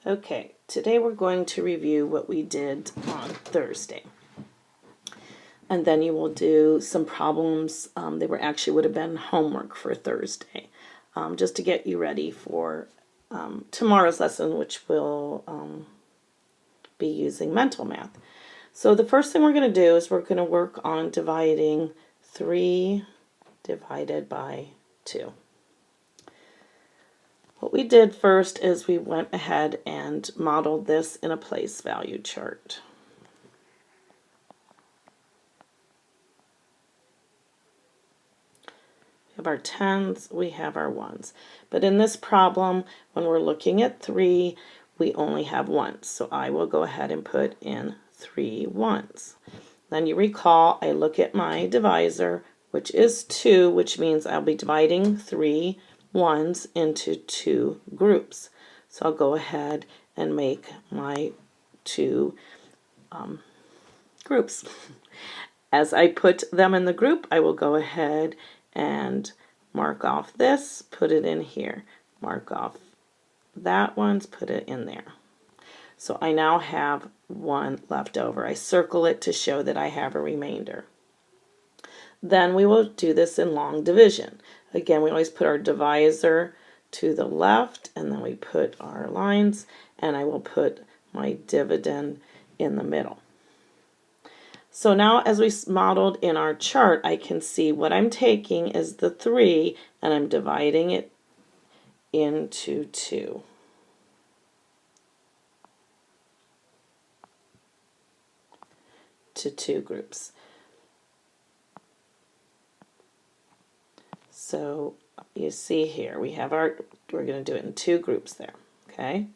Okay, today we're going to review what we did on Thursday. And then you will do some problems. They would have been homework for Thursday, just to get you ready for tomorrow's lesson, which will be using mental math. So the first thing we're going to do is we're going to work on dividing 3 divided by 2. What we did first is we went ahead and modeled this in a place value chart. We have our tens, we have our ones. But in this problem, when we're looking at 3, we only have ones. So I will go ahead and put in 3 ones. Then you recall I look at my divisor, which is 2, which means I'll be dividing 3 ones into 2 groups. So I'll go ahead and make my 2 groups. As I put them in the group, I will go ahead and mark off this, put it in here. Mark off that one, put it in there. So I now have 1 left over. I circle it to show that I have a remainder. Then we will do this in long division. Again, we always put our divisor to the left, and then we put our lines, and I will put my dividend in the middle. So now as we modeled in our chart, I can see what I'm taking is the 3, and I'm dividing it into 2. To 2 groups. So you see here, we're going to do it in 2 groups there, okay?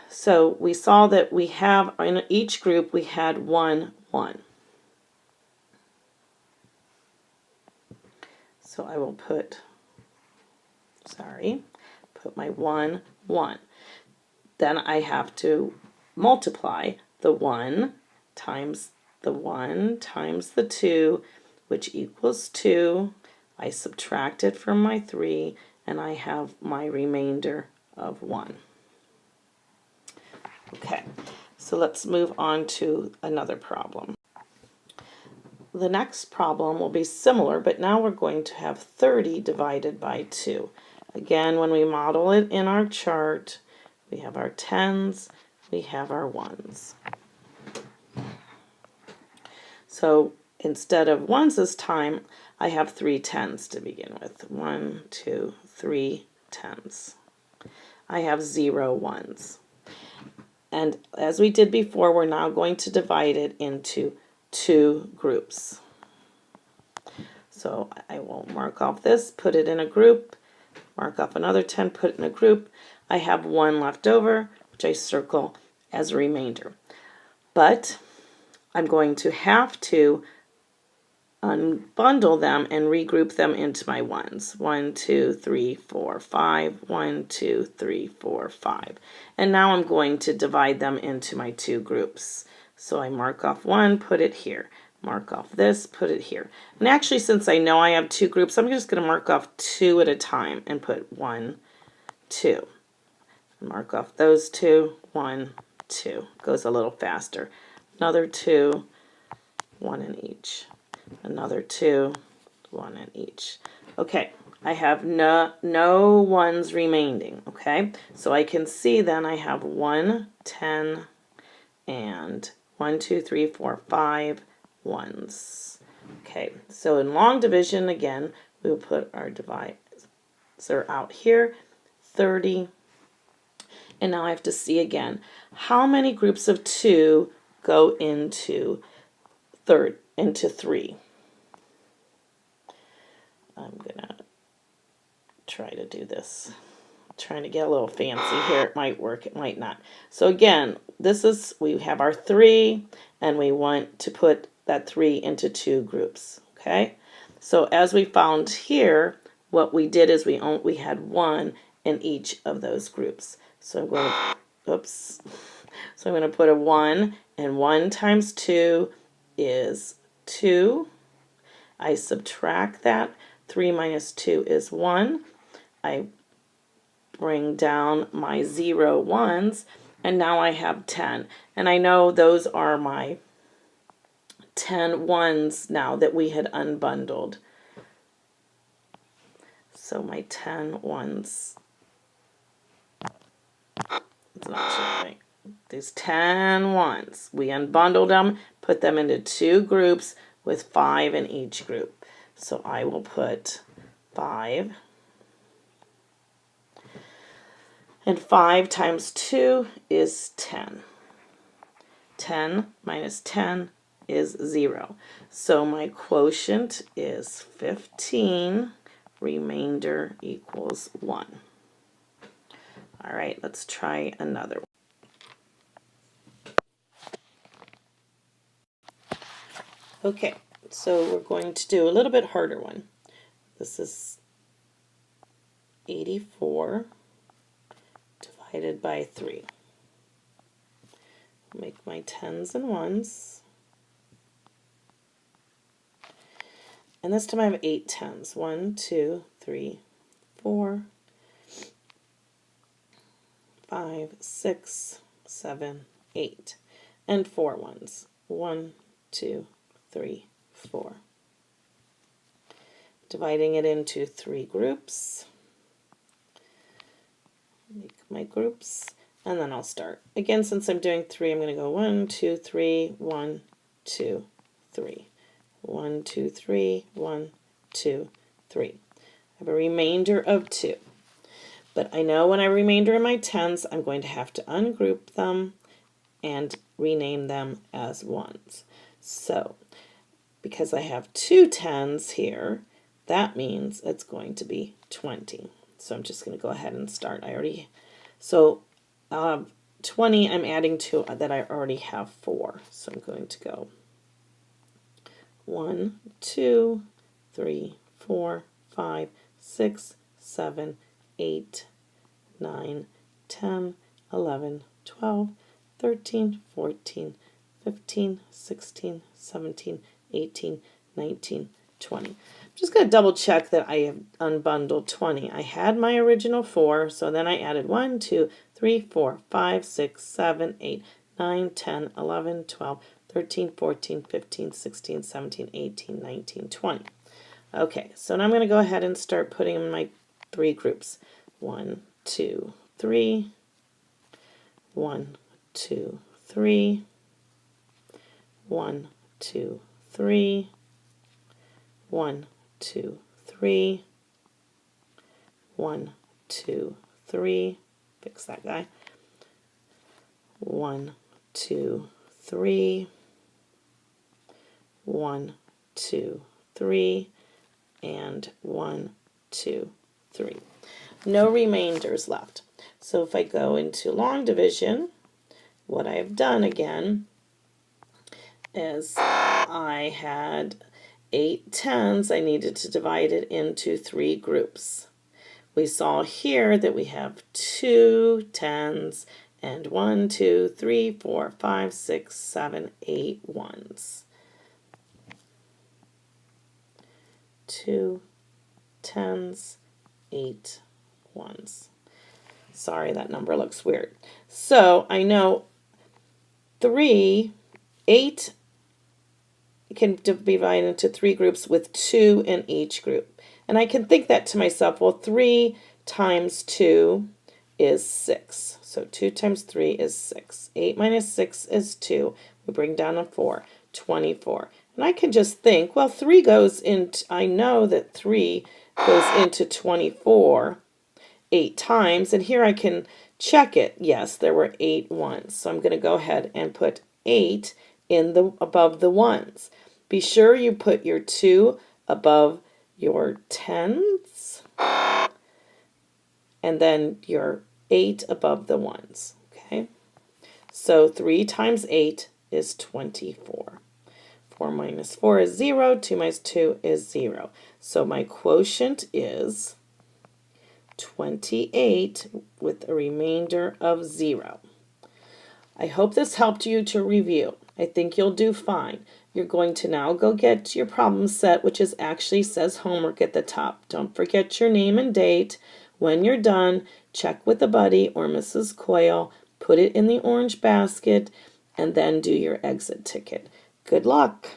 So we saw that we have, in each group, we had 1, 1. So I will put my 1, 1. Then I have to multiply the 1 times the 1 times the 2, which equals 2. I subtract it from my 3, and I have my remainder of 1. Okay, so let's move on to another problem. The next problem will be similar, but now we're going to have 30 divided by 2. Again, when we model it in our chart, we have our tens, we have our ones. So instead of ones this time, I have 3 tens to begin with. 1, 2, 3 tens. I have 0 ones. And as we did before, we're now going to divide it into 2 groups. So I will mark off this, put it in a group, mark off another 10, put it in a group. I have 1 left over, which I circle as a remainder. But I'm going to have to unbundle them and regroup them into my ones. 1, 2, 3, 4, 5. 1, 2, 3, 4, 5. And now I'm going to divide them into my 2 groups. So I mark off 1, put it here. Mark off this, put it here. And actually, since I know I have 2 groups, I'm just going to mark off 2 at a time and put 1, 2. Mark off those 2, 1, 2. Goes a little faster. Another 2, 1 in each. Another 2, 1 in each. Okay, I have no ones remaining, okay? So I can see then I have 1, 10, and 1, 2, 3, 4, 5 ones. Okay, so in long division, again, we will put our divisor out here, 30. And now I have to see again, how many groups of 2 go into 3? I'm gonna try to do this. Trying to get a little fancy here. It might work, it might not. So again, we have our 3, and we want to put that 3 into 2 groups. Okay, so as we found here, what we did is we had 1 in each of those groups. So I'm going to, oops. So I'm going to put a 1, and 1 times 2 is 2. I subtract that. 3 minus 2 is 1. I bring down my 0 ones, and now I have 10. And I know those are my 10 ones now that we had unbundled. So my 10 ones, it's not showing. These 10 ones, we unbundled them, put them into 2 groups with 5 in each group. So I will put 5. And 5 times 2 is 10. 10 minus 10 is 0. So my quotient is 15. Remainder equals 1. All right, let's try another one. Okay, so we're going to do a little bit harder one. This is 84 divided by 3. Make my 10s and 1s. And this time I have 8 10s. 1, 2, 3, 4, 5, 6, 7, 8. And 4 1s. 1, 2, 3, 4. Dividing it into 3 groups. Make my groups. And then I'll start. Again, since I'm doing 3, I'm going to go 1, 2, 3, 1, 2, 3. 1, 2, 3, 1, 2, 3. I have a remainder of 2. But I know when I remainder in my 10s, I'm going to have to ungroup them and rename them as 1s. So, because I have 2 10s here, that means it's going to be 20. So I'm just going to go ahead and start. 20 I'm adding to that I already have 4. So I'm going to go 1, 2, 3, 4, 5, 6, 7, 8, 9, 10, 11, 12, 13, 14, 15, 16, 17, 18, 19, 20. I'm just going to double check that I have unbundled 20. I had my original 4, so then I added 1, 2, 3, 4, 5, 6, 7, 8, 9, 10, 11, 12, 13, 14, 15, 16, 17, 18, 19, 20. Okay, so now I'm going to go ahead and start putting in my 3 groups. 1, 2, 3. 1, 2, 3. 1, 2, 3. 1, 2, 3. 1, 2, 3. Fix that guy. 1, 2, 3. 1, 2, 3. And 1, 2, 3. No remainders left. So if I go into long division, what I have done again is I had 8 10s. I needed to divide it into 3 groups. We saw here that we have 2 10s and 1, 2, 3, 4, 5, 6, 7, 8 1s. 2 10s, 8 1s. Sorry, that number looks weird. So I know 8 can be divided into 3 groups with 2 in each group. And I can think that to myself, well, 3 times 2 is 6. So 2 times 3 is 6. 8 minus 6 is 2. We bring down a 4, 24. And I can just think, well, 3 goes into, I know that 3 goes into 24 8 times. And here I can check it. Yes, there were 8 1s. So I'm going to go ahead and put 8 in the above the 1s. Be sure you put your 2 above your 10s and then your 8 above the 1s. Okay, so 3 times 8 is 24. 4 minus 4 is 0. 2 minus 2 is 0. So my quotient is 28 with a remainder of 0. I hope this helped you to review. I think you'll do fine. You're going to now go get your problem set, which actually says homework at the top. Don't forget your name and date. When you're done, check with a buddy or Mrs. Coyle, put it in the orange basket, and then do your exit ticket. Good luck.